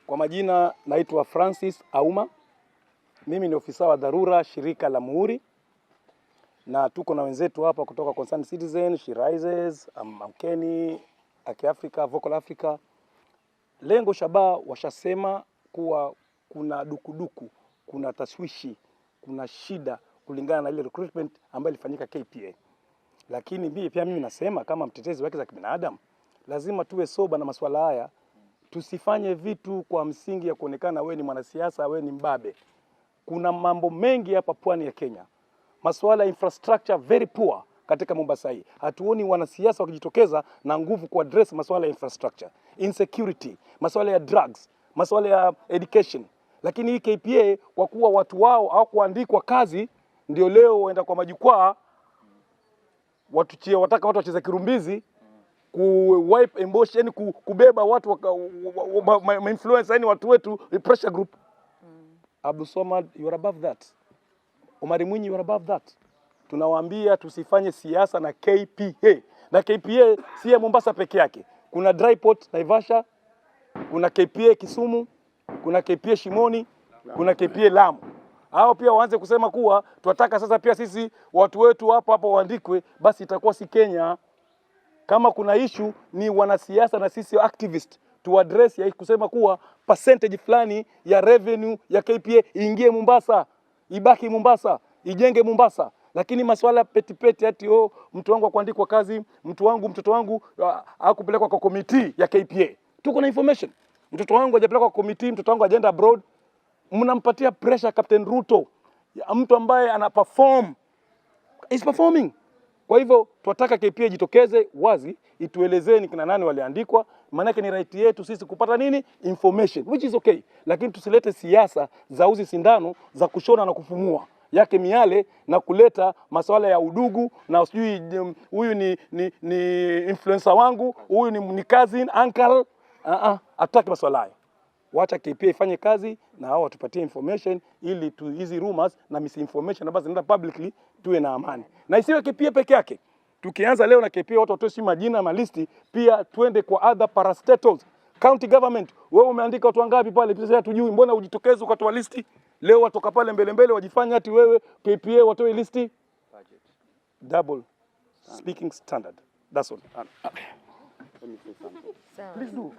Kwa majina naitwa Francis Auma. Mimi ni ofisa wa dharura shirika la Muhuri, na tuko na wenzetu hapa kutoka Concerned Citizen, She Rises, Amkeni, Aki Africa, Vocal Africa. Lengo shabaha washasema kuwa kuna dukuduku, kuna taswishi, kuna shida kulingana na ile recruitment ambayo ilifanyika KPA. Lakini mimi nasema kama mtetezi wake za kibinadamu, lazima tuwe soba na masuala haya. Tusifanye vitu kwa msingi ya kuonekana we ni mwanasiasa, we ni mbabe. Kuna mambo mengi hapa pwani ya Kenya. Masuala ya infrastructure very poor katika Mombasa hii. Hatuoni wanasiasa wakijitokeza na nguvu ku address masuala ya infrastructure, insecurity, masuala ya drugs, masuala ya education. Lakini hii KPA kwa kuwa watu wao hawakuandikwa kazi, ndio leo waenda kwa majukwaa wataka watu wacheze kirumbizi, wipe emotion, yani kubeba watu influence, yani watu wetu pressure group. Abdul Swamad, you are above that. Omar Mwinyi, you are above that. Tunawaambia tusifanye siasa na KPA. Na KPA si ya Mombasa peke yake. Kuna dry port Naivasha, kuna KPA Kisumu, kuna KPA Shimoni, kuna KPA Lamu. Hao pia waanze kusema kuwa tunataka sasa pia sisi watu wetu hapa waandikwe, basi itakuwa si Kenya. Kama kuna issue ni wanasiasa na sisi activist to address ya kusema kuwa percentage fulani ya revenue ya KPA iingie Mombasa, ibaki Mombasa, ijenge Mombasa. Lakini masuala petipeti ati mtu wangu kuandikwa kazi, mtoto wangu hakupelekwa kwa committee ya KPA. Tuko na information. Mtoto wangu hajapelekwa kwa committee, mtoto wangu hajaenda abroad. Mnampatia pressure Captain Ruto, mtu ambaye ana perform is performing. Kwa hivyo tunataka KPA jitokeze wazi, ituelezeni kina nani waliandikwa, maana yake ni right yetu sisi kupata nini information, which is okay. Lakini tusilete siasa za uzi sindano za kushona na kufumua yake miale na kuleta masuala ya udugu na sijui huyu ni influencer wangu, huyu ni cousin, uncle. Hatutaki masuala hayo. Wacha KPA ifanye kazi na hao watupatie information ili hizi rumors na misinformation ambazo zinaenda publicly tuwe na amani. Na isiwe KPA peke yake. Tukianza leo na KPA watu watoe majina malisti, pia tuende kwa other parastatals. County government, wewe umeandika watu wangapi pale? Pia hatujui, mbona ujitokeze ukatoa listi? Leo watoka pale mbele wajifanya ati wewe KPA watoe listi. Double speaking standard. That's all. Let me say something. Please do.